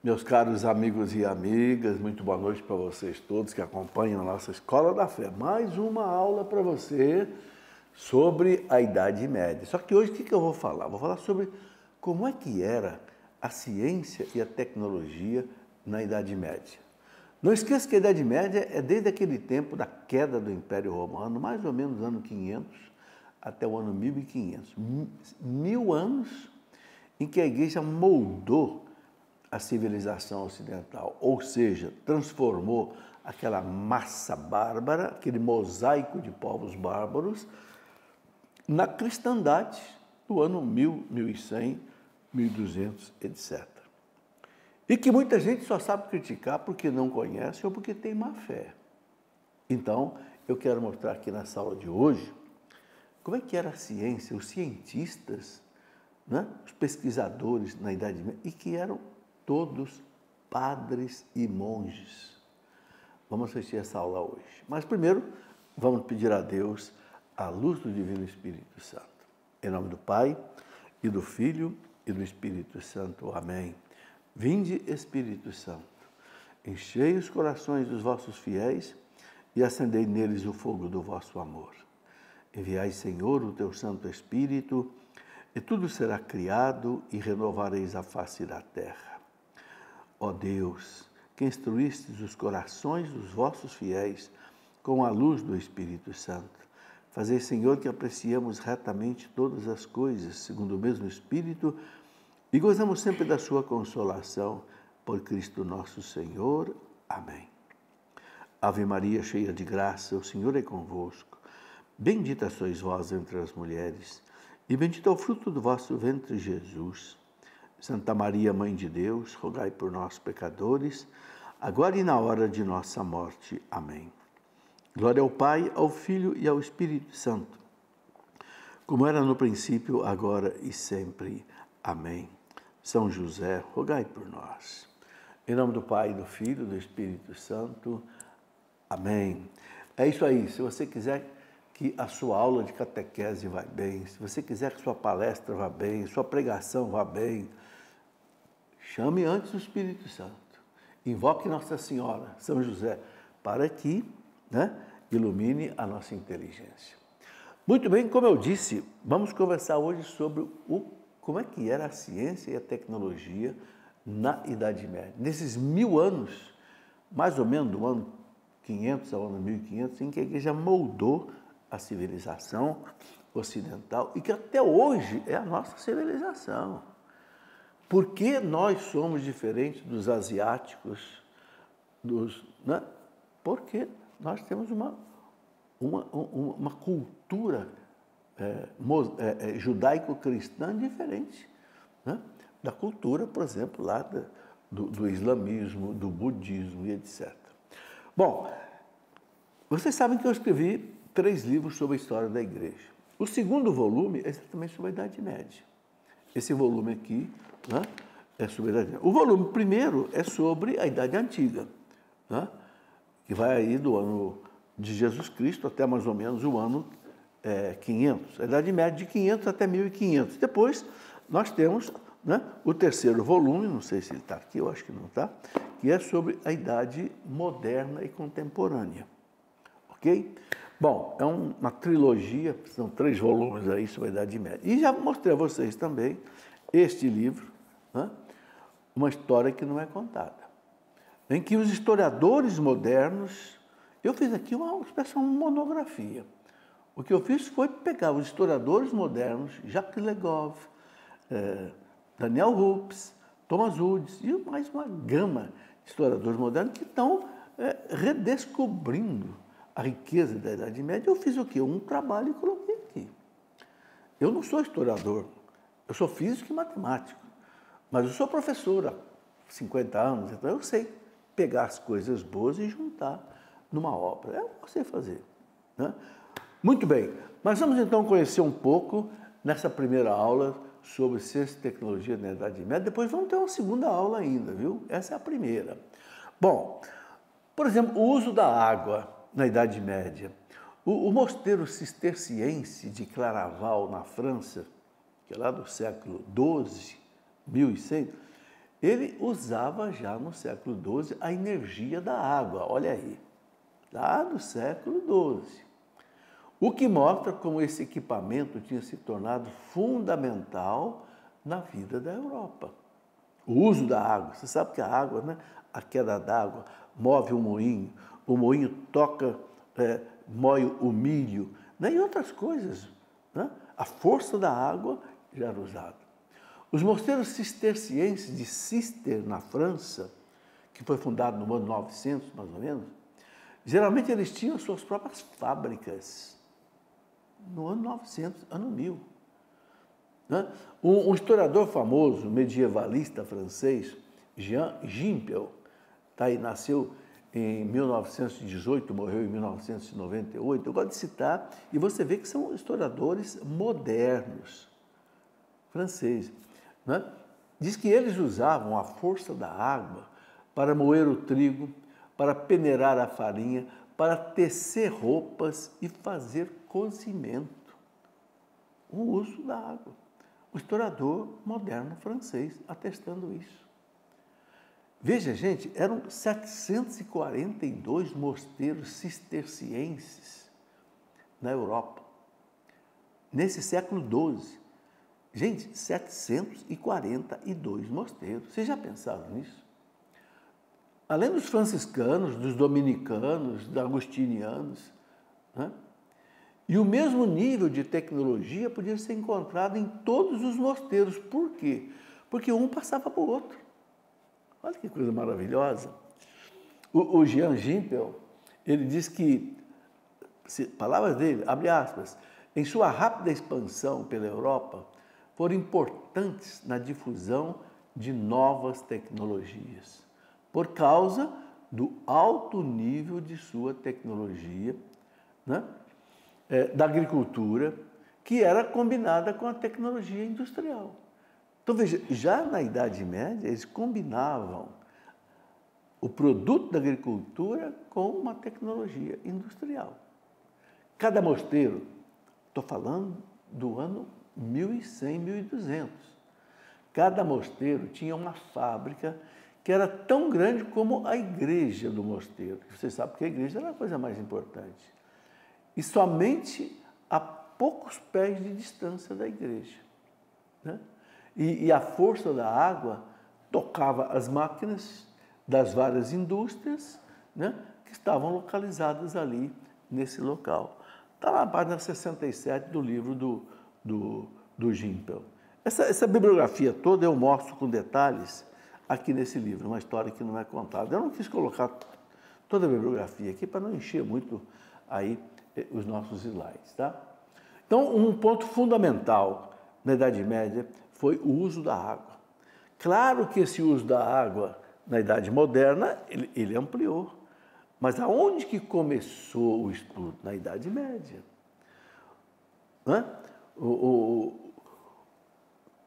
Meus caros amigos e amigas, muito boa noite para vocês todos que acompanham a nossa Escola da Fé. Mais uma aula para você sobre a Idade Média. Só que hoje o que eu vou falar? Vou falar sobre como é que era a ciência e a tecnologia na Idade Média. Não esqueça que a Idade Média é desde aquele tempo da queda do Império Romano, mais ou menos ano 500 até o ano 1500. 1000 anos em que a Igreja moldou a civilização ocidental, ou seja, transformou aquela massa bárbara, aquele mosaico de povos bárbaros, na cristandade do ano 1000, 1100, 1200, etc. E que muita gente só sabe criticar porque não conhece ou porque tem má fé. Então, eu quero mostrar aqui nessa aula de hoje como é que era a ciência, os cientistas, né, os pesquisadores na Idade Média, e que eram todos padres e monges. Vamos assistir essa aula hoje. Mas primeiro, vamos pedir a Deus a luz do Divino Espírito Santo. Em nome do Pai, e do Filho, e do Espírito Santo. Amém. Vinde, Espírito Santo, enchei os corações dos vossos fiéis e acendei neles o fogo do vosso amor. Enviai, Senhor, o teu Santo Espírito, e tudo será criado e renovareis a face da terra. Ó Deus, que instruístes os corações dos vossos fiéis com a luz do Espírito Santo, fazei, Senhor, que apreciemos retamente todas as coisas, segundo o mesmo Espírito, e gozamos sempre da sua consolação, por Cristo nosso Senhor. Amém. Ave Maria, cheia de graça, o Senhor é convosco. Bendita sois vós entre as mulheres, e bendito é o fruto do vosso ventre, Jesus. Santa Maria, Mãe de Deus, rogai por nós, pecadores, agora e na hora de nossa morte. Amém. Glória ao Pai, ao Filho e ao Espírito Santo, como era no princípio, agora e sempre. Amém. São José, rogai por nós. Em nome do Pai, do Filho e do Espírito Santo. Amém. É isso aí. Se você quiser que a sua aula de catequese vá bem, se você quiser que sua palestra vá bem, sua pregação vá bem, chame antes o Espírito Santo. Invoque Nossa Senhora, São José, para que, ilumine a nossa inteligência. Muito bem, como eu disse, vamos conversar hoje sobre como é que era a ciência e a tecnologia na Idade Média. Nesses 1000 anos, mais ou menos do ano 500 ao ano 1500, em que a Igreja moldou a civilização ocidental e que até hoje é a nossa civilização. Por que nós somos diferentes dos asiáticos, Porque nós temos uma cultura judaico-cristã diferente, da cultura, por exemplo, lá do islamismo, do budismo e etc. Bom, vocês sabem que eu escrevi 3 livros sobre a história da Igreja. O segundo volume é exatamente sobre a Idade Média. Esse volume aqui é sobre a Idade Média. O volume primeiro é sobre a Idade Antiga, que vai aí do ano de Jesus Cristo até mais ou menos o ano 500. A Idade Média de 500 até 1500. Depois nós temos o terceiro volume, não sei se ele está aqui, eu acho que não está, que é sobre a Idade Moderna e Contemporânea. Ok? Bom, é uma trilogia, são 3 volumes aí sobre a Idade Média. E já mostrei a vocês também este livro, Uma História que Não é Contada, em que os historiadores modernos, eu fiz aqui uma espécie de monografia. O que eu fiz foi pegar os historiadores modernos, Jacques Legove, Daniel Hupes, Thomas Woods e mais uma gama de historiadores modernos que estão redescobrindo a riqueza da Idade Média. Eu fiz o quê? Um trabalho e coloquei aqui. Eu não sou historiador, eu sou físico e matemático, mas eu sou professor há 50 anos, então eu sei pegar as coisas boas e juntar numa obra. É o que eu sei fazer. Muito bem, mas vamos então conhecer um pouco nessa primeira aula sobre ciência e tecnologia na Idade Média. Depois vamos ter uma segunda aula ainda, viu? Essa é a primeira. Bom, por exemplo, o uso da água na Idade Média. O mosteiro cisterciense de Claraval, na França, que é lá do século XII, 1100, ele usava já no século XII a energia da água, olha aí, lá do século XII. O que mostra como esse equipamento tinha se tornado fundamental na vida da Europa. O uso da água, você sabe que a água, né, a queda d'água, move o moinho toca, moe o milho, né, e outras coisas. Né? A força da água já era usada. Os mosteiros cistercienses de Cister, na França, que foi fundado no ano 900, mais ou menos, geralmente eles tinham suas próprias fábricas no ano 900, ano 1000. Né? Um historiador famoso, medievalista francês, Jean Gimpel, tá aí, nasceu em 1918, morreu em 1998. Eu gosto de citar, e você vê que são historiadores modernos, franceses. Né? Diz que eles usavam a força da água para moer o trigo, para peneirar a farinha, para tecer roupas e fazer cozimento. O uso da água. O historiador moderno francês atestando isso. Veja, gente, eram 742 mosteiros cistercienses na Europa, nesse século XII. Gente, 742 mosteiros. Vocês já pensaram nisso? Além dos franciscanos, dos dominicanos, dos agostinianos, né? E o mesmo nível de tecnologia podia ser encontrado em todos os mosteiros. Por quê? Porque um passava para o outro. Olha que coisa maravilhosa. O Jean Gimpel, ele diz que, palavras dele, abre aspas, em sua rápida expansão pela Europa, foram importantes na difusão de novas tecnologias, por causa do alto nível de sua tecnologia, né? Da agricultura, que era combinada com a tecnologia industrial. Então, veja, já na Idade Média, eles combinavam o produto da agricultura com uma tecnologia industrial. Cada mosteiro, estou falando do ano 1100, 1200, cada mosteiro tinha uma fábrica que era tão grande como a igreja do mosteiro. Você sabe que a igreja era a coisa mais importante. E somente a poucos pés de distância da igreja. Né? E a força da água tocava as máquinas das várias indústrias, né, que estavam localizadas ali nesse local. Está lá na página 67 do livro do Gimpel. Essa bibliografia toda eu mostro com detalhes aqui nesse livro, uma história que não é contada. Eu não quis colocar toda a bibliografia aqui para não encher muito aí os nossos slides. Tá? Então, um ponto fundamental na Idade Média foi o uso da água. Claro que esse uso da água na Idade Moderna, ele ampliou. Mas aonde que começou o estudo? Na Idade Média.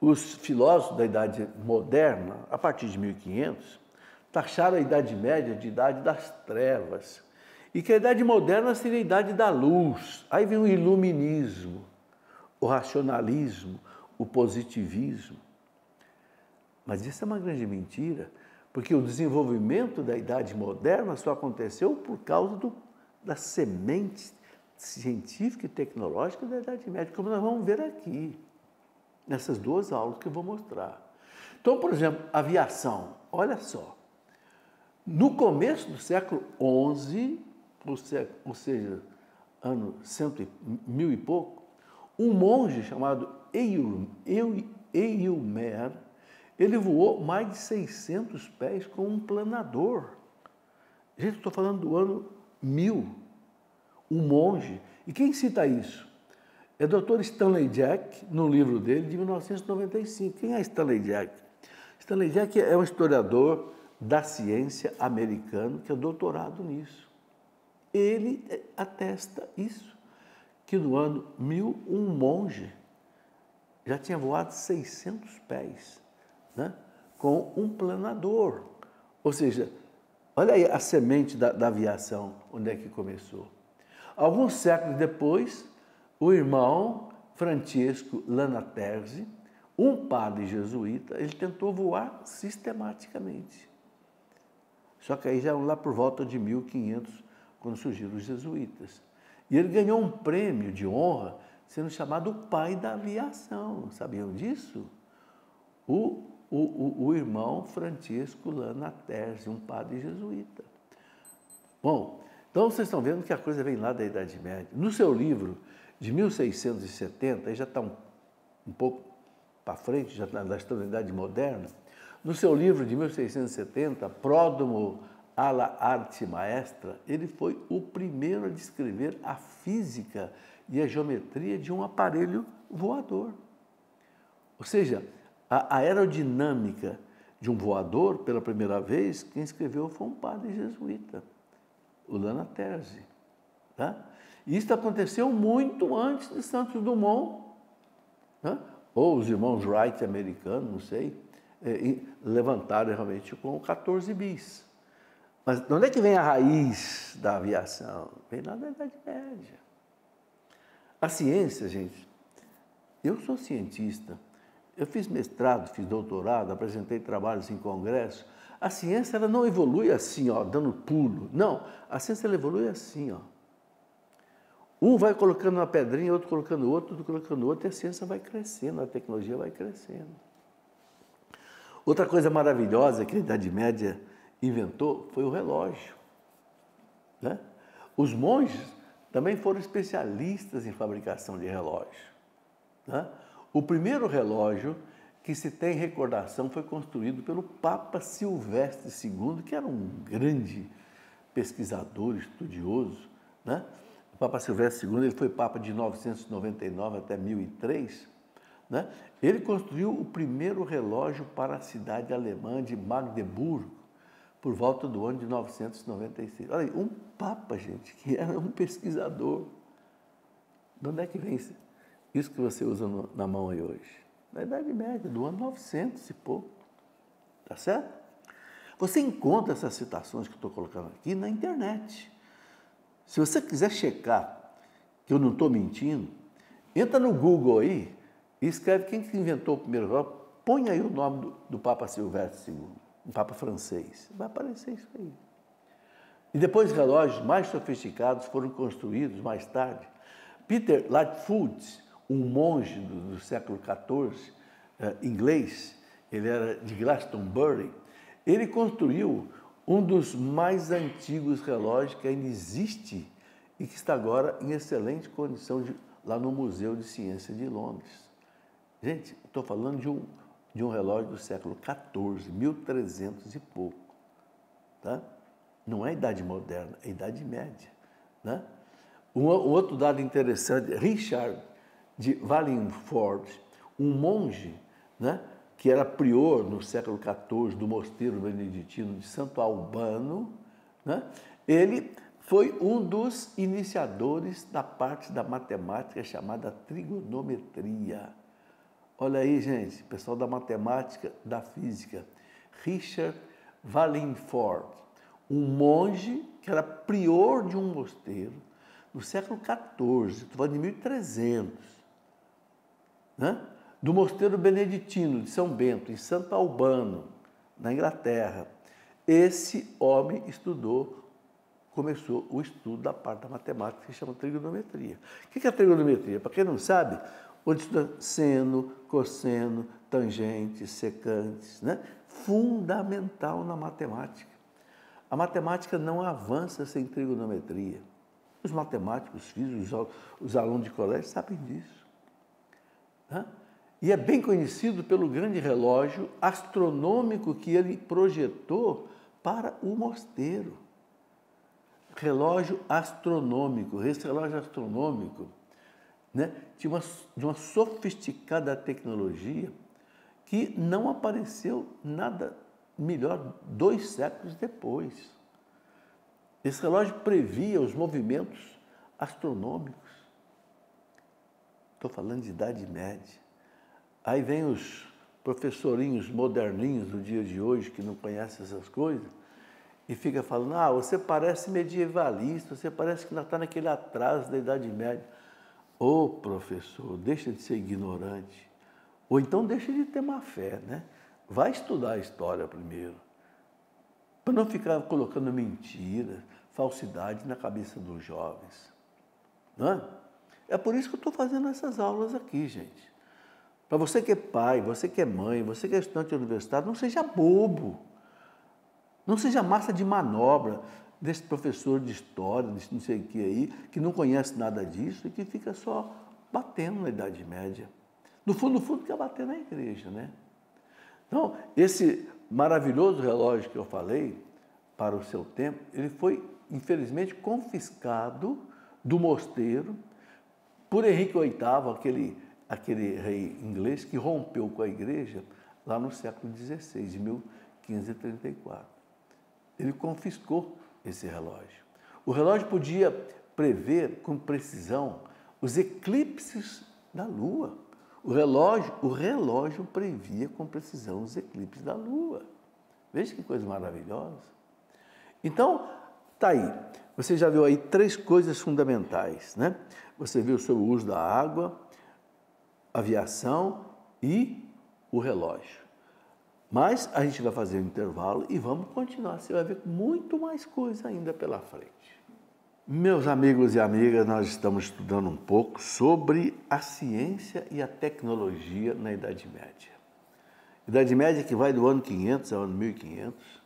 Os filósofos da Idade Moderna, a partir de 1500, taxaram a Idade Média de Idade das Trevas. E que a Idade Moderna seria a Idade da Luz. Aí vem o Iluminismo, o racionalismo, o positivismo. Mas isso é uma grande mentira, porque o desenvolvimento da Idade Moderna só aconteceu por causa da semente científica e tecnológica da Idade Média, como nós vamos ver aqui, nessas duas aulas que eu vou mostrar. Então, por exemplo, aviação, olha só. No começo do século XI, ou seja, ano 1000 e pouco, um monge chamado Eilmer, ele voou mais de 600 pés com um planador. Gente, estou falando do ano 1000. Um monge. E quem cita isso? É o Dr. Stanley Jack, no livro dele, de 1995. Quem é Stanley Jack? Stanley Jack é um historiador da ciência americano que é doutorado nisso. Ele atesta isso, que no ano 1000, um monge já tinha voado 600 pés, né, com um planador. Ou seja, olha aí a semente da aviação, onde é que começou. Alguns séculos depois, o irmão Francesco Lanaterzi, um padre jesuíta, ele tentou voar sistematicamente. Só que aí já lá por volta de 1500, quando surgiram os jesuítas. E ele ganhou um prêmio de honra, sendo chamado o pai da aviação. Sabiam disso? O irmão Francisco Lana Terzi, um padre jesuíta. Bom, então vocês estão vendo que a coisa vem lá da Idade Média. No seu livro de 1670, aí já está um pouco para frente, já está na história da Idade Moderna, no seu livro de 1670, Pródomo alla Arte Maestra, ele foi o primeiro a descrever a física e a geometria de um aparelho voador. Ou seja, a aerodinâmica de um voador, pela primeira vez, quem escreveu foi um padre jesuíta, o Lana Terzi. Tá? E isso aconteceu muito antes de Santos Dumont, tá? Ou os irmãos Wright americanos, não sei, levantaram realmente com o 14 bis. Mas de onde é que vem a raiz da aviação? Vem lá da Idade Média. A ciência, gente, eu sou cientista, eu fiz mestrado, fiz doutorado, apresentei trabalhos em congresso. A ciência ela não evolui assim, ó, dando pulo. Não, a ciência ela evolui assim, ó. Um vai colocando uma pedrinha, outro colocando outro, e a ciência vai crescendo, a tecnologia vai crescendo. Outra coisa maravilhosa que a Idade Média inventou foi o relógio. Né? Os monges também foram especialistas em fabricação de relógio. Né? O primeiro relógio que se tem recordação foi construído pelo Papa Silvestre II, que era um grande pesquisador, estudioso. Né? O Papa Silvestre II ele foi Papa de 999 até 1003. Né? Ele construiu o primeiro relógio para a cidade alemã de Magdeburgo, por volta do ano de 996. Olha aí, um Papa, gente, que era um pesquisador. De onde é que vem isso que você usa na mão aí hoje? Da Idade Média, do ano 900 e pouco. Tá certo? Você encontra essas citações que eu estou colocando aqui na internet. Se você quiser checar que eu não estou mentindo, entra no Google aí e escreve quem que inventou o primeiro relógio, põe aí o nome do Papa Silvestre II, um Papa francês. Vai aparecer isso aí. E depois relógios mais sofisticados foram construídos mais tarde. Peter Lightfoot, um monge do século XIV, inglês, ele era de Glastonbury, ele construiu um dos mais antigos relógios que ainda existe e que está agora em excelente condição lá no Museu de Ciência de Londres. Gente, estou falando de um relógio do século XIV, 1300 e pouco. Tá? Não é Idade Moderna, é Idade Média. Né? Um outro dado interessante, Richard de Wallingford, um monge, né, que era prior no século XIV do mosteiro beneditino de Santo Albano, né, ele foi um dos iniciadores da parte da matemática chamada trigonometria. Olha aí, gente, pessoal da matemática, da física, Richard Wallingford, um monge que era prior de um mosteiro no século XIV, estou falando de 1300, né? Do mosteiro beneditino de São Bento, em Santo Albano, na Inglaterra. Esse homem começou o estudo da parte da matemática que se chama trigonometria. O que é a trigonometria? Para quem não sabe, onde estuda seno, cosseno, tangentes, secantes, né? Fundamental na matemática. A matemática não avança sem trigonometria. Os matemáticos, os físicos, os alunos de colégio sabem disso. Né? E é bem conhecido pelo grande relógio astronômico que ele projetou para o mosteiro. Relógio astronômico. Esse relógio astronômico, né, tinha de uma sofisticada tecnologia que não apareceu nada melhor 2 séculos depois. Esse relógio previa os movimentos astronômicos. Estou falando de Idade Média. Aí vem os professorinhos moderninhos do dia de hoje, que não conhecem essas coisas, e fica falando, você parece medievalista, você parece que ainda está naquele atraso da Idade Média. Ô, professor, deixa de ser ignorante. Ou então deixa de ter má fé, né? Vai estudar a história primeiro, para não ficar colocando mentira, falsidade na cabeça dos jovens. Não é? É por isso que eu estou fazendo essas aulas aqui, gente. Para você que é pai, você que é mãe, você que é estudante universitário, não seja bobo. Não seja massa de manobra desse professor de história, desse não sei o que aí, que não conhece nada disso e que fica só batendo na Idade Média. No fundo, quer bater na igreja, né? Então, esse maravilhoso relógio que eu falei, para o seu tempo, ele foi, infelizmente, confiscado do mosteiro por Henrique VIII, aquele rei inglês que rompeu com a igreja lá no século XVI, de 1534. Ele confiscou esse relógio. O relógio podia prever com precisão os eclipses da Lua. O relógio previa com precisão os eclipses da Lua. Veja que coisa maravilhosa. Então, tá aí. Você já viu aí 3 coisas fundamentais, né? Você viu sobre o uso da água, aviação e o relógio. Mas a gente vai fazer um intervalo e vamos continuar. Você vai ver muito mais coisa ainda pela frente. Meus amigos e amigas, nós estamos estudando um pouco sobre a ciência e a tecnologia na Idade Média. Idade Média que vai do ano 500 ao ano 1500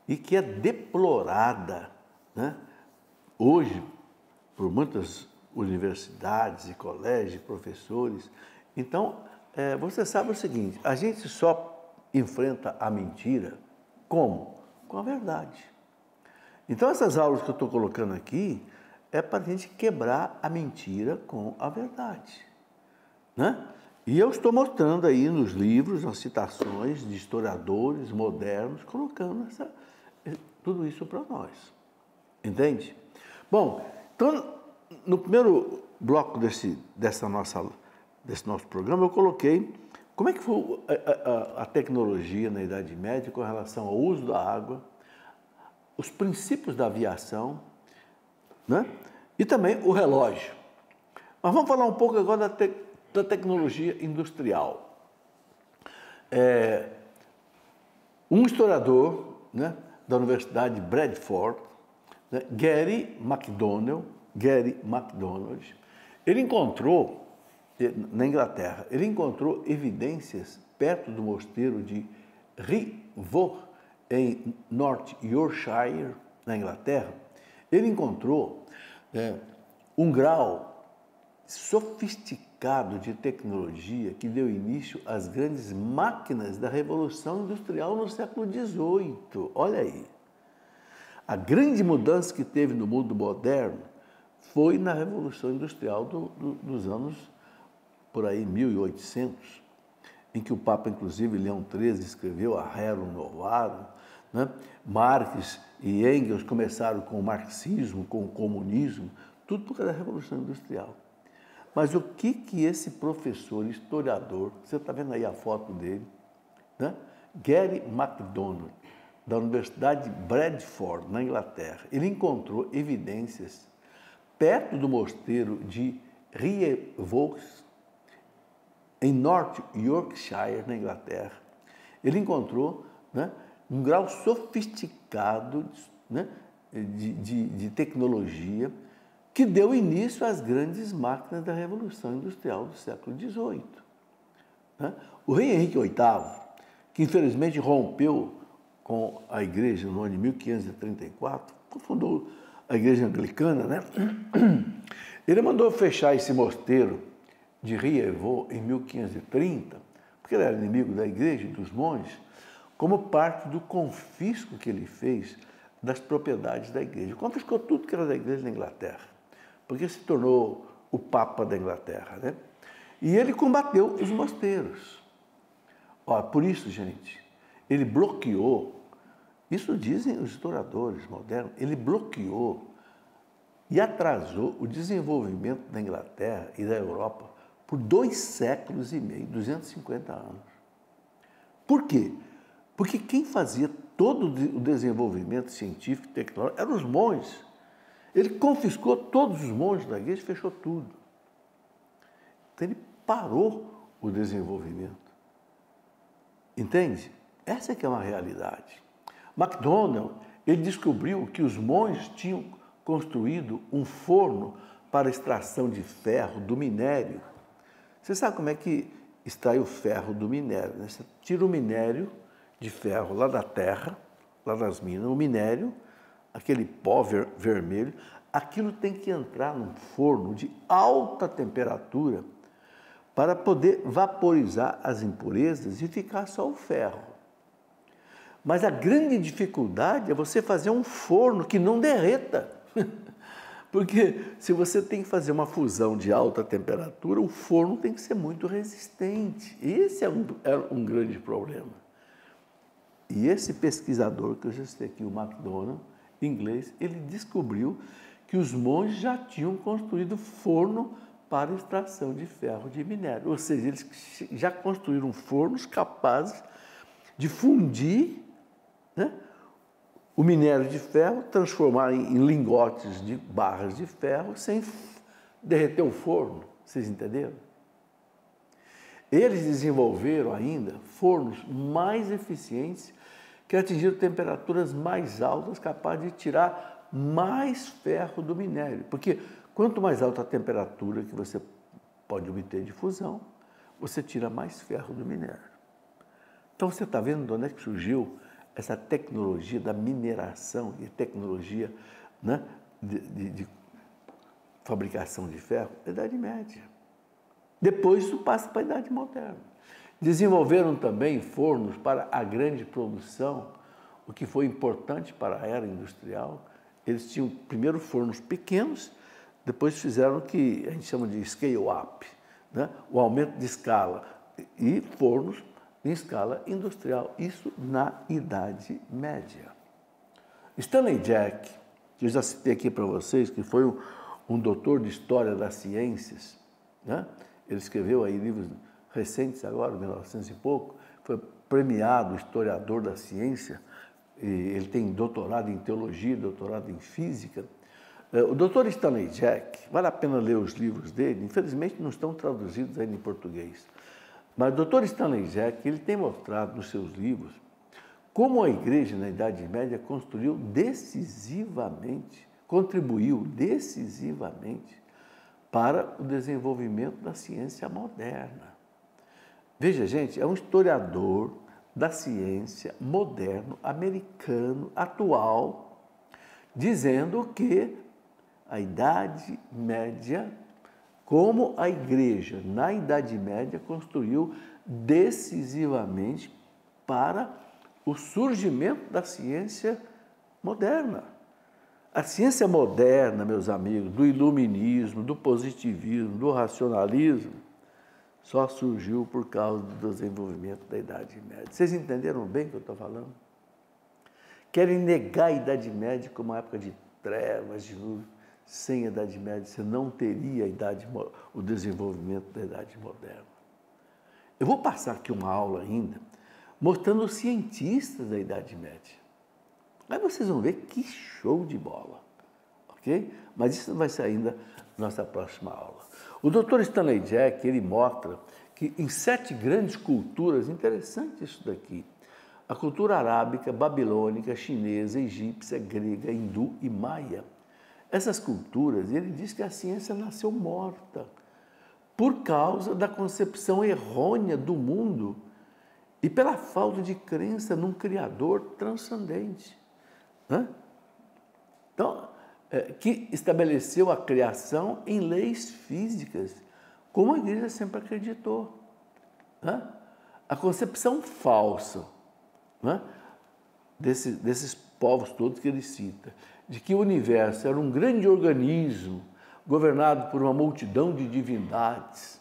e que é deplorada, né, hoje por muitas universidades e colégios, professores. Então, você sabe o seguinte, a gente só enfrenta a mentira como? Com a verdade. Então, essas aulas que eu estou colocando aqui é para a gente quebrar a mentira com a verdade, né? E eu estou mostrando aí nos livros, nas citações de historiadores modernos, colocando tudo isso para nós. Entende? Bom, então, no primeiro bloco desse nosso programa, eu coloquei como é que foi a tecnologia na Idade Média com relação ao uso da água, os princípios da aviação, né? E também o relógio. Mas vamos falar um pouco agora da tecnologia industrial. Um historiador, né, da Universidade de Bradford, né, Gary MacDonald, ele encontrou, na Inglaterra, ele encontrou evidências perto do mosteiro de Rievaulx, em North Yorkshire, na Inglaterra. Ele encontrou um grau sofisticado de tecnologia que deu início às grandes máquinas da Revolução Industrial no século XVIII. Olha aí. A grande mudança que teve no mundo moderno foi na Revolução Industrial dos anos, por aí, 1800, em que o Papa, inclusive, Leão XIII, escreveu a Rerum Novarum, né? Marx e Engels começaram com o marxismo, com o comunismo, tudo por causa da Revolução Industrial. Mas o que esse professor, historiador, você está vendo aí a foto dele, né? Gary MacDonald, da Universidade de Bradford, na Inglaterra, ele encontrou evidências perto do mosteiro de Rievaulx, em North Yorkshire, na Inglaterra. Ele encontrou, né, um grau sofisticado, né, de tecnologia que deu início às grandes máquinas da Revolução Industrial do século XVIII. Né? O rei Henrique VIII, que infelizmente rompeu com a igreja no ano de 1534, fundou a igreja anglicana, né? Ele mandou fechar esse mosteiro de Rievaulx em 1530, porque ele era inimigo da igreja e dos monges, como parte do confisco que ele fez das propriedades da igreja. Confiscou tudo que era da igreja na Inglaterra, porque se tornou o Papa da Inglaterra, né? E ele combateu os mosteiros. Por isso, gente, ele bloqueou, isso dizem os historiadores modernos, ele bloqueou e atrasou o desenvolvimento da Inglaterra e da Europa por 2 séculos e meio, 250 anos. Por quê? Porque quem fazia todo o desenvolvimento científico e tecnológico eram os monges. Ele confiscou todos os monges da igreja e fechou tudo. Então ele parou o desenvolvimento. Entende? Essa é que é uma realidade. MacDonald, ele descobriu que os monges tinham construído um forno para extração de ferro do minério. Você sabe como é que extrai o ferro do minério, né? Você tira o minério de ferro lá da terra, lá das minas, o minério, aquele pó vermelho, aquilo tem que entrar num forno de alta temperatura para poder vaporizar as impurezas e ficar só o ferro. Mas a grande dificuldade é você fazer um forno que não derreta. Porque se você tem que fazer uma fusão de alta temperatura, o forno tem que ser muito resistente. Esse é um grande problema. E esse pesquisador que eu já citei aqui, o MacDonald, inglês, ele descobriu que os monges já tinham construído forno para extração de ferro de minério. Ou seja, eles já construíram fornos capazes de fundir, né, o minério de ferro, transformar em lingotes de barras de ferro sem derreter o forno. Vocês entenderam? Eles desenvolveram ainda fornos mais eficientes que atingiram temperaturas mais altas, capazes de tirar mais ferro do minério. Porque quanto mais alta a temperatura que você pode obter de fusão, você tira mais ferro do minério. Então você está vendo de onde é que surgiu essa tecnologia da mineração e tecnologia, né, de fabricação de ferro? Idade Média. Depois isso passa para a Idade Moderna. Desenvolveram também fornos para a grande produção, o que foi importante para a era industrial. Eles tinham primeiro fornos pequenos, depois fizeram o que a gente chama de scale-up, né? O aumento de escala, e fornos em escala industrial, isso na Idade Média. Stanley Jack, que eu já citei aqui para vocês, que foi um doutor de História das Ciências, né? Ele escreveu aí livros recentes agora, 1900 e pouco, foi premiado historiador da ciência, ele tem doutorado em teologia, doutorado em física. O doutor Stanley Jack, vale a pena ler os livros dele, infelizmente não estão traduzidos ainda em português. Mas o doutor Stanley Jack, ele tem mostrado nos seus livros como a igreja na Idade Média contribuiu decisivamente para o desenvolvimento da ciência moderna. Veja, gente, é um historiador da ciência moderno, americano, atual, dizendo que a Idade Média, como a igreja na Idade Média construiu decisivamente para o surgimento da ciência moderna. A ciência moderna, meus amigos, do iluminismo, do positivismo, do racionalismo, só surgiu por causa do desenvolvimento da Idade Média. Vocês entenderam bem o que eu estou falando? Querem negar a Idade Média como uma época de trevas, de luz. Sem a Idade Média, você não teria o desenvolvimento da Idade Moderna. Eu vou passar aqui uma aula ainda, mostrando os cientistas da Idade Média. Aí vocês vão ver que show de bola, ok? Mas isso vai ser ainda na nossa próxima aula. O Dr. Stanley Jack, ele mostra que em 7 grandes culturas, interessante isso daqui, a cultura arábica, babilônica, chinesa, egípcia, grega, hindu e maia, essas culturas, ele diz que a ciência nasceu morta por causa da concepção errônea do mundo e pela falta de crença num Criador transcendente, né? Então, que estabeleceu a criação em leis físicas, como a igreja sempre acreditou, né? A concepção falsa, né, desses povos todos que ele cita, de que o universo era um grande organismo governado por uma multidão de divindades,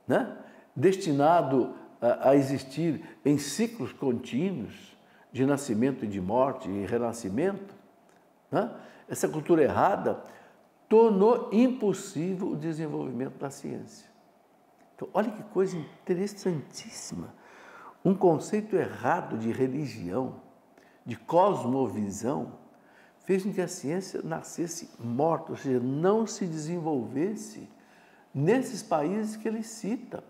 né, destinado a existir em ciclos contínuos de nascimento e de morte e renascimento, né? Essa cultura errada tornou impossível o desenvolvimento da ciência. Então, olha que coisa interessantíssima. Um conceito errado de religião, de cosmovisão, fez com que a ciência nascesse morta, ou seja, não se desenvolvesse nesses países que ele cita,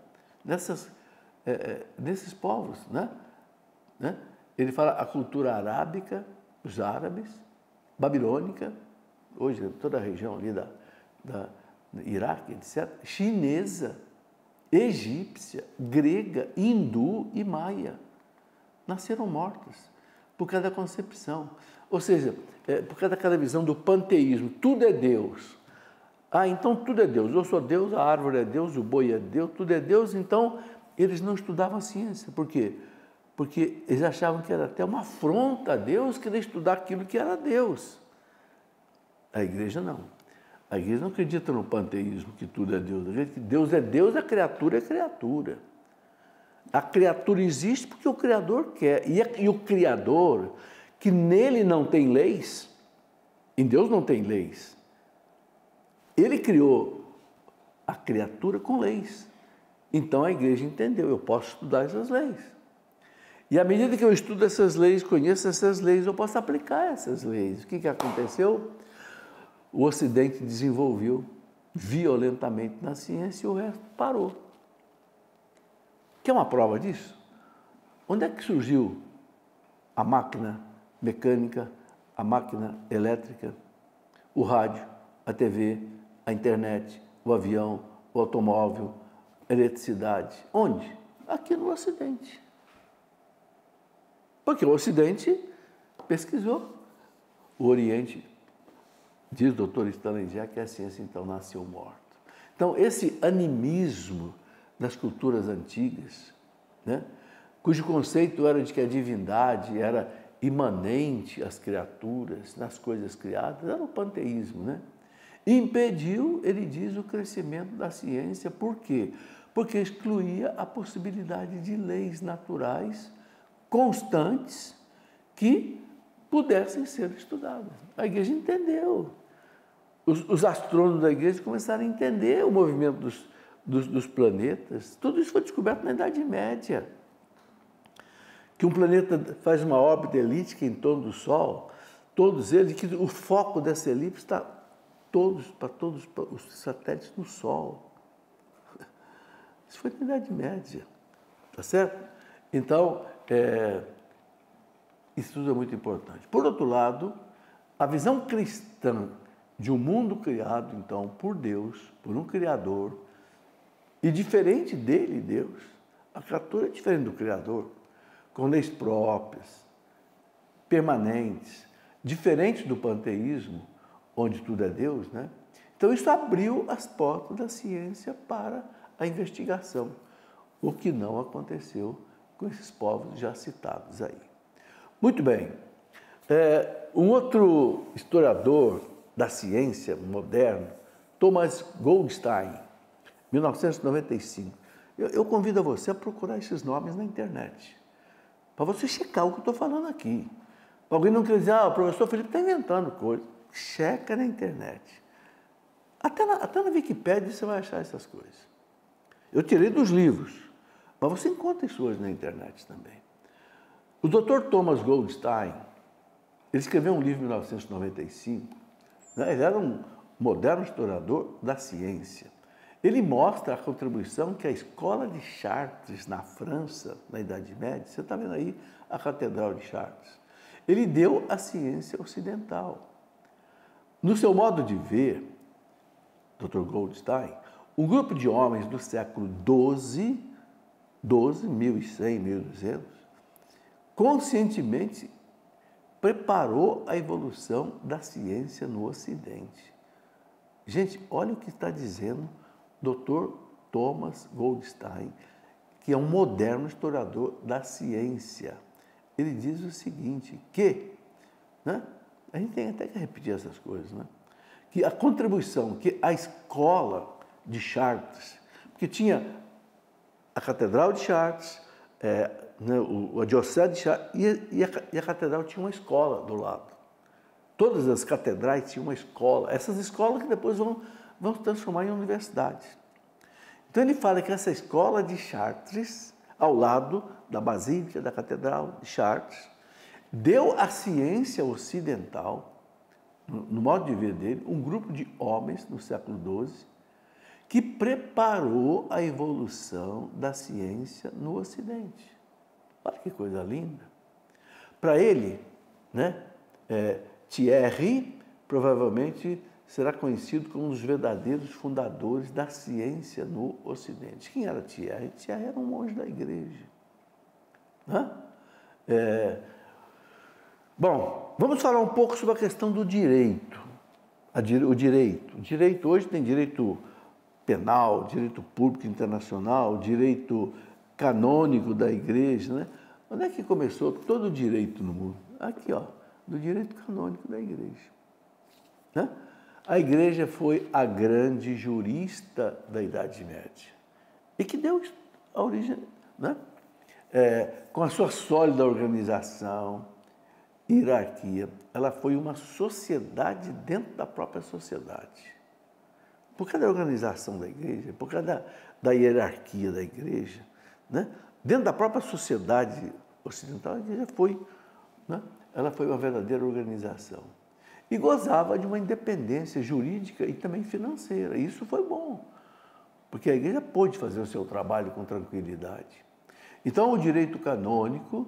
nessas nesses povos, né? Ele fala a cultura arábica, os árabes, babilônica, hoje toda a região ali da Iraque, etc., chinesa, egípcia, grega, hindu e maia. Nasceram mortos por causa da concepção. Ou seja, por causa daquela visão do panteísmo, tudo é Deus. Então tudo é Deus. Eu sou Deus, a árvore é Deus, o boi é Deus, tudo é Deus. Então, eles não estudavam a ciência. Por quê? Porque eles achavam que era até uma afronta a Deus querer estudar aquilo que era Deus. A igreja não. A igreja não acredita no panteísmo, que tudo é Deus. Acredita que Deus é Deus, a criatura é criatura. A criatura existe porque o Criador quer. E o Criador, que nele não tem leis, em Deus não tem leis, ele criou a criatura com leis. Então a igreja entendeu, eu posso estudar essas leis. E à medida que eu estudo essas leis, conheço essas leis, eu posso aplicar essas leis. O que aconteceu? O Ocidente desenvolveu violentamente na ciência e o resto parou. Quer uma prova disso? Onde é que surgiu a máquina mecânica, a máquina elétrica, o rádio, a TV, a internet, o avião, o automóvel, a eletricidade? Onde? Aqui no Ocidente. Porque o Ocidente pesquisou. O Oriente, diz o doutor Stanley Jack, que a ciência então nasceu morta. Então, esse animismo das culturas antigas, né, cujo conceito era de que a divindade era imanente às criaturas, nas coisas criadas, era o panteísmo, né? Impediu, ele diz, o crescimento da ciência. Por quê? Porque excluía a possibilidade de leis naturais constantes que pudessem ser estudadas. A igreja entendeu. Os astrônomos da igreja começaram a entender o movimento dos planetas. Tudo isso foi descoberto na Idade Média. Que um planeta faz uma órbita elíptica em torno do Sol, todos eles, que o foco dessa elipse está para todos os satélites no Sol. Isso foi na Idade Média, tá certo? Então, isso tudo é muito importante. Por outro lado, a visão cristã de um mundo criado, então, por Deus, por um Criador, e diferente dele, Deus, a criatura é diferente do Criador, com leis próprias, permanentes, diferente do panteísmo, onde tudo é Deus, né? Então, isso abriu as portas da ciência para a investigação, o que não aconteceu com esses povos já citados aí. Muito bem. Um outro historiador da ciência moderno, Thomas Goldstein, 1995. Eu convido a você a procurar esses nomes na internet, para você checar o que eu estou falando aqui. Alguém não quer dizer, o professor Felipe está inventando coisas. Checa na internet. Até na Wikipédia você vai achar essas coisas. Eu tirei dos livros, mas você encontra isso hoje na internet também. O Dr. Thomas Goldstein, ele escreveu um livro em 1995, né? Ele era um moderno historiador da ciência. Ele mostra a contribuição que a escola de Chartres, na França, na Idade Média, você está vendo aí a Catedral de Chartres, ele deu à ciência ocidental. No seu modo de ver, Dr. Goldstein, um grupo de homens do século XII, 1100, 1200, conscientemente preparou a evolução da ciência no Ocidente. Gente, olha o que está dizendo Dr. Thomas Goldstein, que é um moderno historiador da ciência. Ele diz o seguinte, que, né, a gente tem até que repetir essas coisas, né, que a contribuição que a escola de Chartres, porque tinha a Catedral de Chartres, a Diocese de Chartres, e a Catedral tinha uma escola do lado. Todas as catedrais tinham uma escola. Essas escolas que depois vão se transformar em universidades. Então ele fala que essa escola de Chartres, ao lado da Basílica da Catedral de Chartres, deu à ciência ocidental, no modo de ver dele, um grupo de homens no século XII, que preparou a evolução da ciência no Ocidente. Olha que coisa linda. Para ele, né, Thierry provavelmente será conhecido como um dos verdadeiros fundadores da ciência no Ocidente. Quem era Thierry? Thierry era um monge da igreja. Né? Bom, vamos falar um pouco sobre a questão do direito. O direito hoje tem direito penal, direito público internacional, direito canônico da igreja, né? Onde é que começou todo o direito no mundo? Aqui, ó, do direito canônico da igreja. Né? A igreja foi a grande jurista da Idade Média e que deu a origem, né? Com a sua sólida organização, hierarquia, ela foi uma sociedade dentro da própria sociedade. Por causa da organização da igreja, por causa da hierarquia da igreja, né? Dentro da própria sociedade ocidental, a igreja foi, né? Ela foi uma verdadeira organização. E gozava de uma independência jurídica e também financeira. E isso foi bom, porque a igreja pôde fazer o seu trabalho com tranquilidade. Então, o direito canônico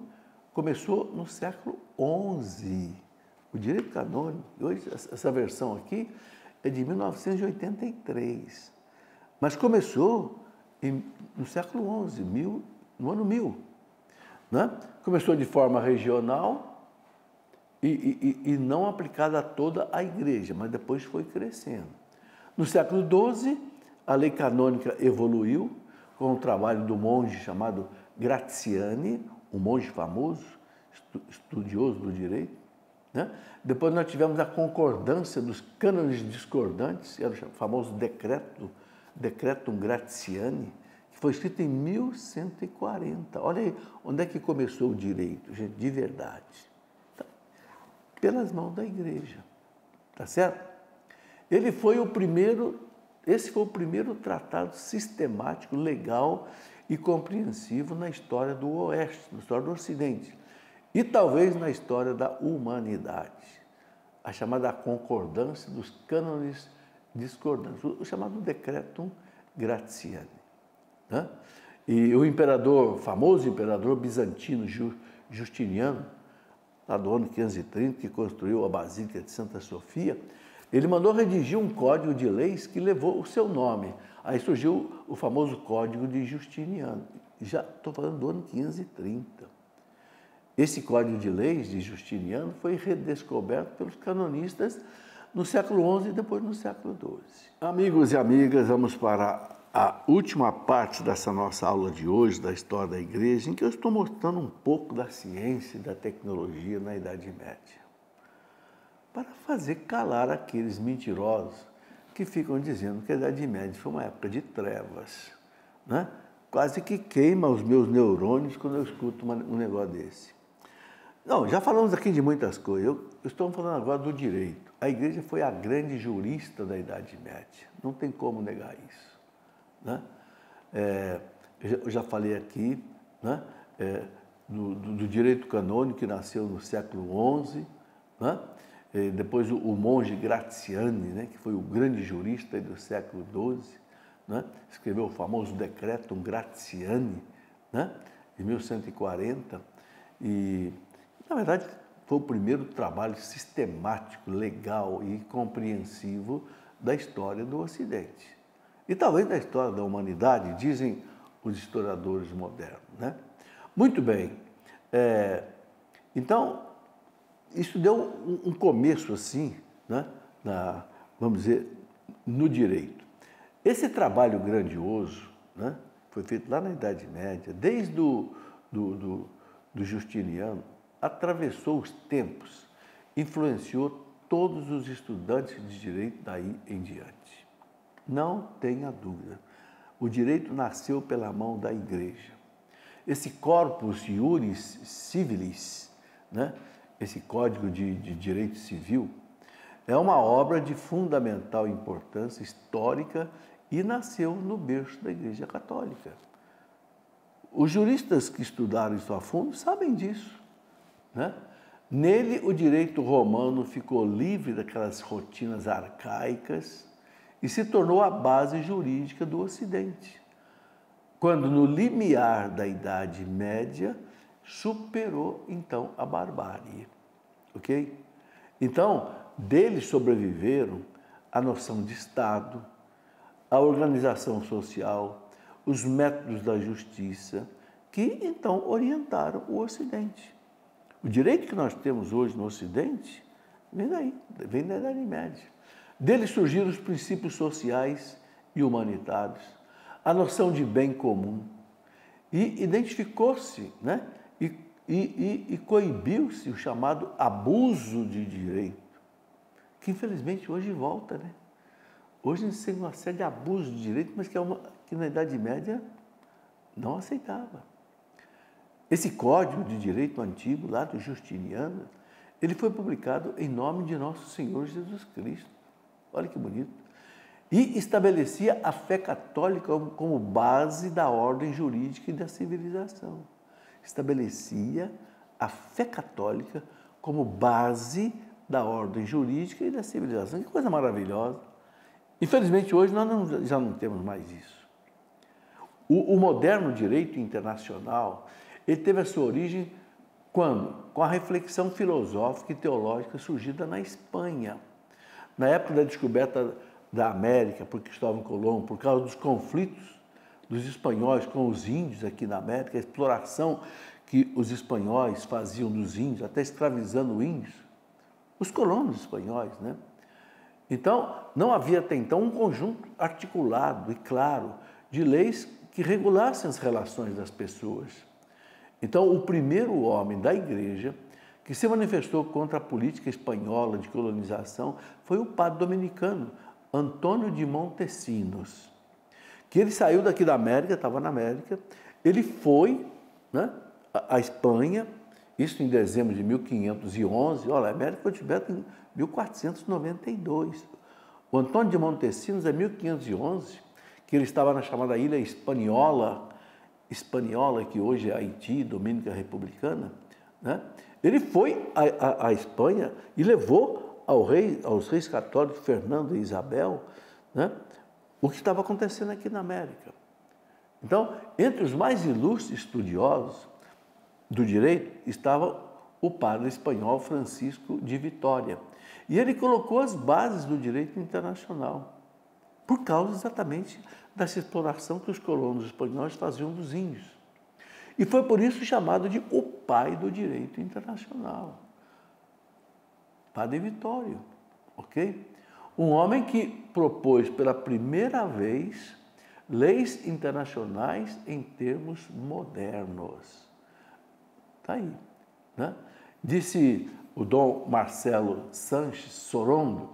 começou no século XI. O direito canônico, hoje essa versão aqui é de 1983, mas começou no século XI, no ano 1000. Né? Começou de forma regional e não aplicada a toda a igreja, mas depois foi crescendo. No século XII, a lei canônica evoluiu com o trabalho do monge chamado Gratiani, um monge famoso, estudioso do direito. Né? Depois nós tivemos a concordância dos cânones discordantes, era o famoso Decretum Gratiani, que foi escrito em 1140. Olha aí onde é que começou o direito, gente, de verdade. Então, pelas mãos da igreja, tá certo? Esse foi o primeiro tratado sistemático, legal e compreensivo na história do Oeste, na história do Ocidente. E talvez na história da humanidade, a chamada concordância dos cânones discordantes, o chamado Decretum Gratiani. Né? E o famoso imperador bizantino Justiniano, lá do ano 530, que construiu a Basílica de Santa Sofia, ele mandou redigir um código de leis que levou o seu nome. Aí surgiu o famoso Código de Justiniano. Já estou falando do ano 530. Esse Código de Leis de Justiniano foi redescoberto pelos canonistas no século XI e depois no século XII. Amigos e amigas, vamos para a última parte dessa nossa aula de hoje, da história da igreja, em que eu estou mostrando um pouco da ciência e da tecnologia na Idade Média, para fazer calar aqueles mentirosos que ficam dizendo que a Idade Média foi uma época de trevas, né? Quase que queima os meus neurônios quando eu escuto um negócio desse. Não, já falamos aqui de muitas coisas, eu estou falando agora do direito. A igreja foi a grande jurista da Idade Média, não tem como negar isso. Né? Eu já falei aqui, né? do direito canônico que nasceu no século XI, né? Depois o monge Gratiani, né? Que foi o grande jurista do século XII, né? Escreveu o famoso Decretum Gratiani, né? Em 1140, e na verdade foi o primeiro trabalho sistemático, legal e compreensivo da história do Ocidente. E talvez da história da humanidade, dizem os historiadores modernos. Né? Muito bem. Então, isso deu um começo, assim, né? Vamos dizer, no direito. Esse trabalho grandioso, né? Foi feito lá na Idade Média, desde do Justiniano, atravessou os tempos, influenciou todos os estudantes de direito daí em diante. Não tenha dúvida, o direito nasceu pela mão da igreja. Esse corpus iuris civilis, né? Esse código de direito civil, é uma obra de fundamental importância histórica e nasceu no berço da Igreja Católica. Os juristas que estudaram isso a fundo sabem disso. Né? Nele, o direito romano ficou livre daquelas rotinas arcaicas e se tornou a base jurídica do Ocidente, quando no limiar da Idade Média superou então a barbárie, ok? Então, deles sobreviveram a noção de Estado, a organização social, os métodos da justiça, que então orientaram o Ocidente. O direito que nós temos hoje no Ocidente vem daí, vem da Idade Média. Deles surgiram os princípios sociais e humanitários, a noção de bem comum, e identificou-se, né? e coibiu-se o chamado abuso de direito, que infelizmente hoje volta, né? Hoje a gente tem uma série de abusos de direito, mas que na Idade Média não aceitava. Esse Código de Direito Antigo, lá do Justiniano, ele foi publicado em nome de nosso Senhor Jesus Cristo. Olha que bonito. E estabelecia a fé católica como base da ordem jurídica e da civilização. Estabelecia a fé católica como base da ordem jurídica e da civilização. Que coisa maravilhosa. Infelizmente, hoje nós já não temos mais isso. O moderno direito internacional, ele teve a sua origem quando? Com a reflexão filosófica e teológica surgida na Espanha. Na época da descoberta da América por Cristóvão Colombo, por causa dos conflitos dos espanhóis com os índios aqui na América, a exploração que os espanhóis faziam dos índios, até escravizando índios, os colonos espanhóis, né? Então, não havia até então um conjunto articulado e claro de leis que regulassem as relações das pessoas. Então, o primeiro homem da Igreja que se manifestou contra a política espanhola de colonização foi o padre dominicano Antônio de Montesinos, que ele saiu daqui da América, estava na América, ele foi, né, à Espanha, isso em dezembro de 1511, olha, a América foi descoberta em 1492. O Antônio de Montesinos é 1511, que ele estava na chamada Ilha Hispaniola, que hoje é Haiti, Dominica Republicana, né? Ele foi à Espanha e levou aos reis católicos Fernando e Isabel, né, o que estava acontecendo aqui na América. Então, entre os mais ilustres estudiosos do direito estava o padre espanhol Francisco de Vitória. E ele colocou as bases do direito internacional, por causa exatamente dessa exploração que os colonos espanhóis faziam dos índios. E foi por isso chamado de o pai do direito internacional. Padre Vitório, ok? Um homem que propôs pela primeira vez leis internacionais em termos modernos. Está aí, né? Disse o Dom Marcelo Sanches Sorondo,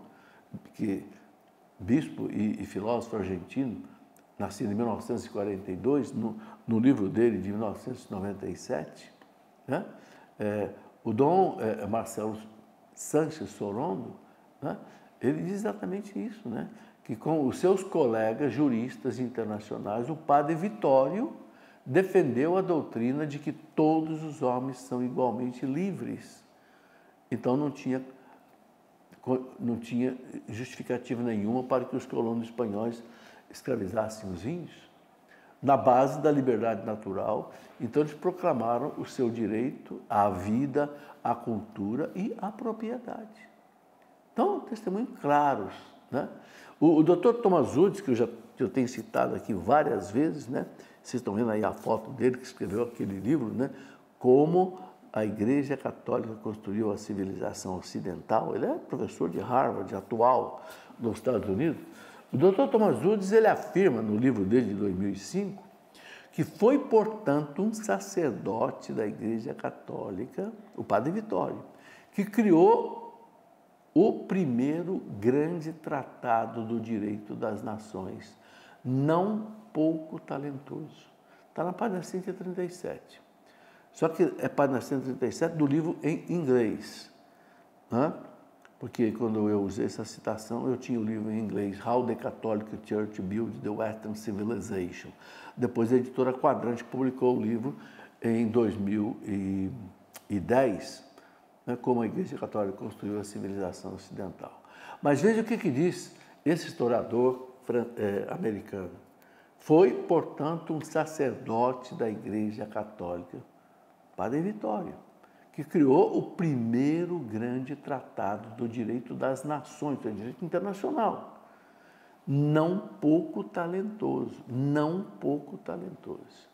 que bispo e filósofo argentino, nascido em 1942, no livro dele de 1997, né? O Dom Marcelo Sanches Sorondo, né? Ele diz exatamente isso, né? Que com os seus colegas juristas internacionais, o padre Vitório defendeu a doutrina de que todos os homens são igualmente livres. Então não tinha justificativa nenhuma para que os colonos espanhóis escravizassem os índios. Na base da liberdade natural, então eles proclamaram o seu direito à vida, à cultura e à propriedade. Então, testemunhos claros, né? O Dr. Thomas Woods, que eu tenho citado aqui várias vezes, né? Vocês estão vendo aí a foto dele, que escreveu aquele livro, né? Como a Igreja Católica construiu a civilização ocidental. Ele é professor de Harvard, atual, nos Estados Unidos. O Dr. Thomas Woods, ele afirma no livro dele de 2005 que foi, portanto, um sacerdote da Igreja Católica, o Padre Vitório, que criou o primeiro grande tratado do direito das nações, não pouco talentoso. Está na página 137. Só que é página 137 do livro em inglês, né? Porque quando eu usei essa citação, eu tinha o livro em inglês, How the Catholic Church Built the Western Civilization. Depois a editora Quadrante publicou o livro em 2010, né, como a Igreja Católica construiu a civilização ocidental. Mas veja o que diz esse historiador americano, foi, portanto, um sacerdote da Igreja Católica, Padre Vitório, que criou o primeiro grande tratado do direito das nações, do direito internacional. Não pouco talentoso, não pouco talentoso.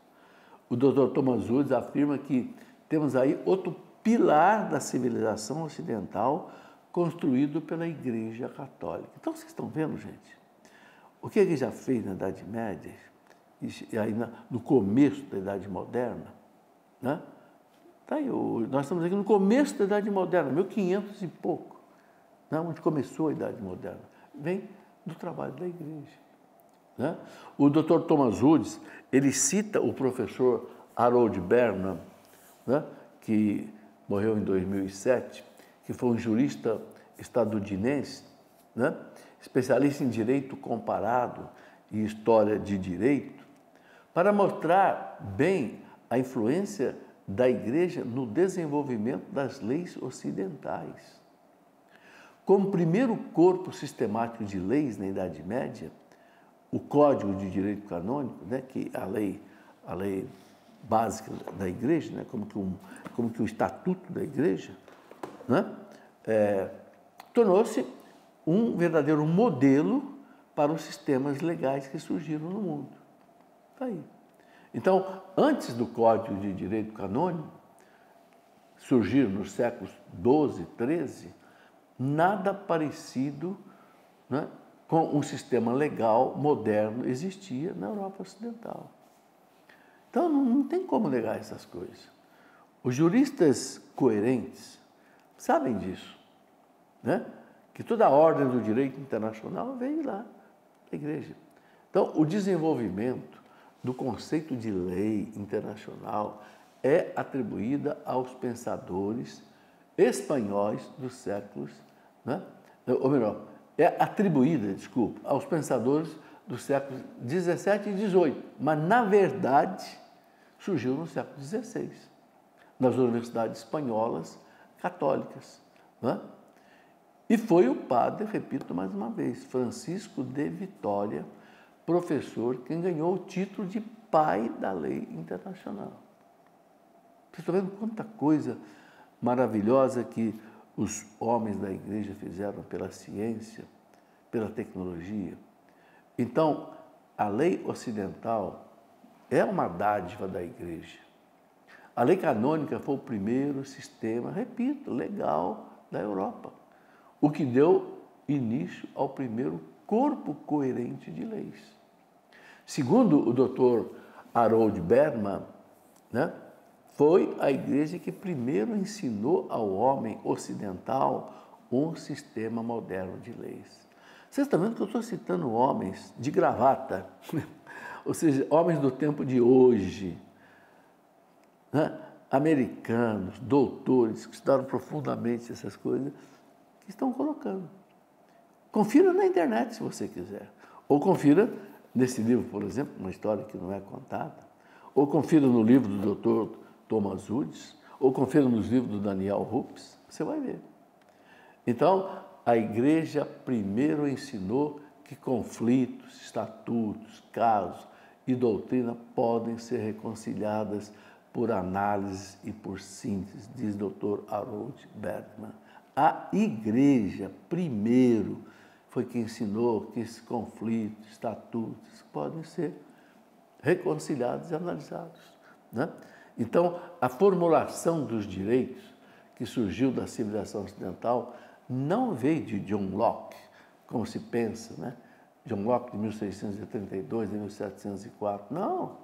O Dr. Thomas Woods afirma que temos aí outro pilar da civilização ocidental construído pela Igreja Católica. Então, vocês estão vendo, gente? O que a Igreja fez na Idade Média, e aí no começo da Idade Moderna, né? Tá aí, nós estamos aqui no começo da Idade Moderna, 1500 e pouco, né? Onde começou a Idade Moderna. Vem do trabalho da Igreja. Né? O Dr. Thomas Woods, ele cita o professor Harold Berman, né? Que morreu em 2007, que foi um jurista estadunidense, né? Especialista em direito comparado e história de direito, para mostrar bem a influência da Igreja no desenvolvimento das leis ocidentais. Como primeiro corpo sistemático de leis na Idade Média, o Código de Direito Canônico, né, que é a lei básica da Igreja, né, como que o Estatuto da Igreja, né, tornou-se um verdadeiro modelo para os sistemas legais que surgiram no mundo. Está aí. Então, antes do Código de Direito Canônico surgir nos séculos XII, XIII, nada parecido, né, com um sistema legal moderno existia na Europa Ocidental. Então, não tem como negar essas coisas. Os juristas coerentes sabem disso, né? Que toda a ordem do direito internacional veio lá da Igreja. Então, o desenvolvimento do conceito de lei internacional é atribuída aos pensadores espanhóis dos séculos, né? Ou melhor, é atribuída, desculpa, aos pensadores dos séculos XVII e XVIII, mas, na verdade, surgiu no século XVI, nas universidades espanholas católicas, né? E foi o padre, repito mais uma vez, Francisco de Vitória, professor, quem ganhou o título de pai da lei internacional. Vocês estão vendo quanta coisa maravilhosa que os homens da Igreja fizeram pela ciência, pela tecnologia. Então, a lei ocidental é uma dádiva da Igreja. A lei canônica foi o primeiro sistema, repito, legal da Europa, o que deu início ao primeiro corpo coerente de leis. Segundo o Dr. Harold Berman, né, foi a Igreja que primeiro ensinou ao homem ocidental um sistema moderno de leis. Vocês estão vendo que eu estou citando homens de gravata, ou seja, homens do tempo de hoje, né? Americanos, doutores, que estudaram profundamente essas coisas, que estão colocando. Confira na internet, se você quiser. Ou confira nesse livro, por exemplo, uma história que não é contada. Ou confira no livro do Dr. Thomas Woods. Ou confira nos livros do Daniel Hupes. Você vai ver. Então, a Igreja primeiro ensinou que conflitos, estatutos, casos e doutrina podem ser reconciliadas por análise e por síntese, diz Dr. Harold Berman. A Igreja, primeiro, foi quem ensinou que esses conflitos, estatutos, podem ser reconciliados e analisados, né? Então, a formulação dos direitos que surgiu da civilização ocidental não veio de John Locke, como se pensa, né? John Locke de 1632 a 1704. Não,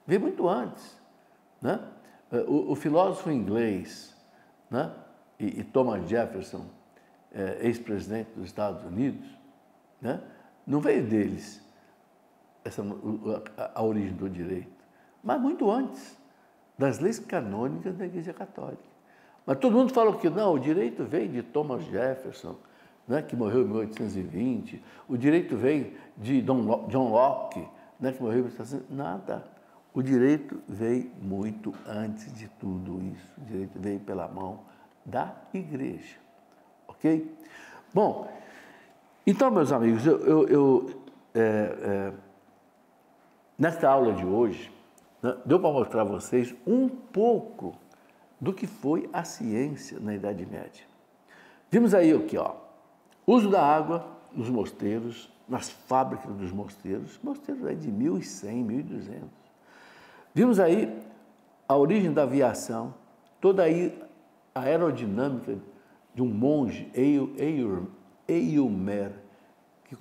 veio muito antes, né? O filósofo inglês, né? E Thomas Jefferson, ex-presidente dos Estados Unidos, né? Não veio deles a origem do direito, mas muito antes das leis canônicas da Igreja Católica. Mas todo mundo fala que não, o direito veio de Thomas Jefferson, né, que morreu em 1820, o direito veio de John Locke, né, que morreu em 1820. Nada. O direito veio muito antes de tudo isso. O direito veio pela mão da Igreja. Ok? Bom, Então, meus amigos, nesta aula de hoje, né, deu para mostrar a vocês um pouco do que foi a ciência na Idade Média. Vimos aí aqui, ó, uso da água nos mosteiros, nas fábricas dos mosteiros aí de 1100, 1200. Vimos aí a origem da aviação, toda aí a aerodinâmica de um monge, Eilmer, que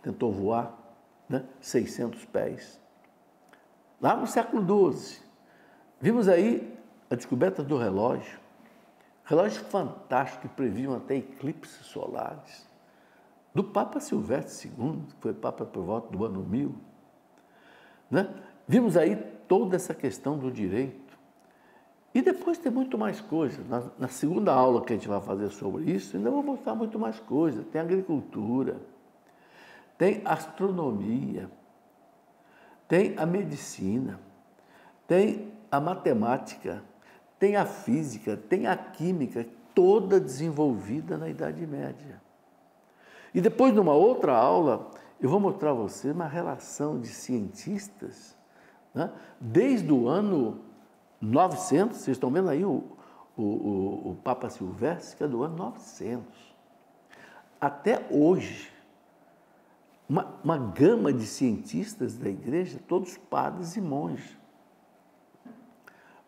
tentou voar, né, 600 pés. Lá no século XII, vimos aí a descoberta do relógio fantástico que previam até eclipses solares, do Papa Silvestre II, que foi Papa por volta do ano 1000. Né? Vimos aí toda essa questão do direito. E depois tem muito mais coisa. Na segunda aula que a gente vai fazer sobre isso, ainda vou mostrar muito mais coisa. Tem agricultura, tem astronomia, tem a medicina, tem a matemática, tem a física, tem a química, toda desenvolvida na Idade Média. E depois, numa outra aula, eu vou mostrar a você uma relação de cientistas, né, desde o ano 900, vocês estão vendo aí o Papa Silvestre, que é do ano 900, até hoje, uma gama de cientistas da igreja, todos padres e monges.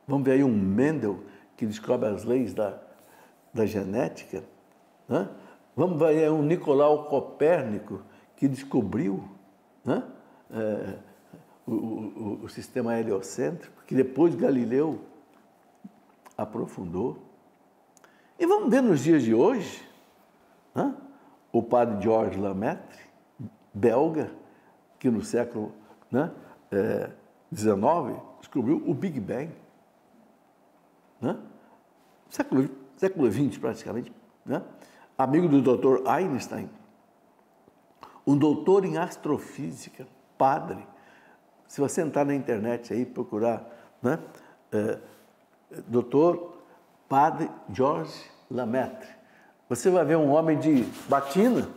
Vamos ver aí um Mendel, que descobre as leis da genética, né? Vamos ver aí um Nicolau Copérnico, que descobriu, né, o sistema heliocêntrico, que depois Galileu aprofundou. E vamos ver nos dias de hoje, né, o padre Georges Lemaitre, belga, que no século XIX descobriu o Big Bang. Né? Século XX, praticamente, né? Amigo do Dr. Einstein, um doutor em astrofísica, padre. Se você entrar na internet aí, procurar, né? Doutor Padre Georges Lemaitre, você vai ver um homem de batina,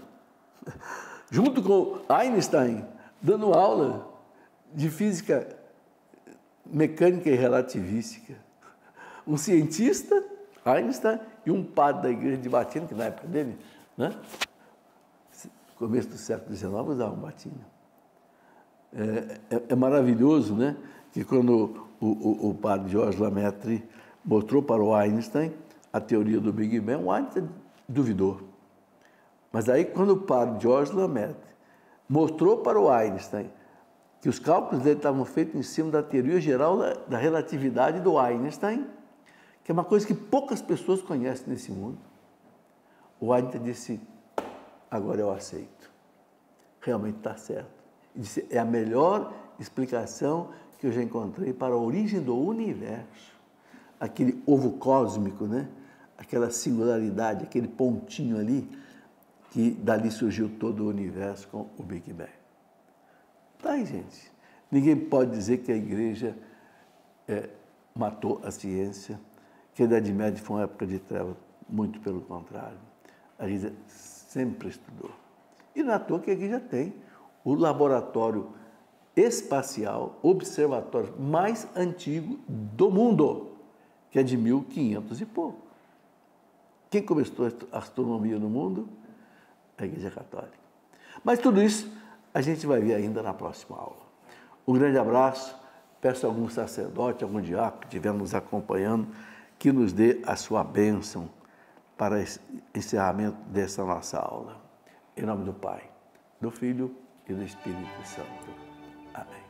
junto com Einstein, dando aula de física mecânica e relativística. Um cientista, Einstein, e um padre da igreja de batina, que na época dele, né, começo do século XIX, usava batina. É maravilhoso, né, que quando o padre Georges Lemaitre mostrou para o Einstein a teoria do Big Bang, o Einstein duvidou. Mas aí, quando o padre Georges Lemaitre mostrou para o Einstein que os cálculos dele estavam feitos em cima da teoria geral da relatividade do Einstein, que é uma coisa que poucas pessoas conhecem nesse mundo, o Einstein disse, agora eu aceito. Realmente está certo. Ele disse, é a melhor explicação que eu já encontrei para a origem do universo. Aquele ovo cósmico, né? Aquela singularidade, aquele pontinho ali, que dali surgiu todo o universo com o Big Bang. Tá aí, gente. Ninguém pode dizer que a igreja matou a ciência, que a Idade Média foi uma época de trevas, muito pelo contrário. A igreja sempre estudou. E não é à toa que a igreja tem o laboratório espacial, observatório mais antigo do mundo, que é de 1500 e pouco. Quem começou a astronomia no mundo? A Igreja Católica. Mas tudo isso a gente vai ver ainda na próxima aula. Um grande abraço, peço a algum sacerdote, algum diácono que estiver nos acompanhando, que nos dê a sua bênção para esse encerramento dessa nossa aula. Em nome do Pai, do Filho e do Espírito Santo. Amém.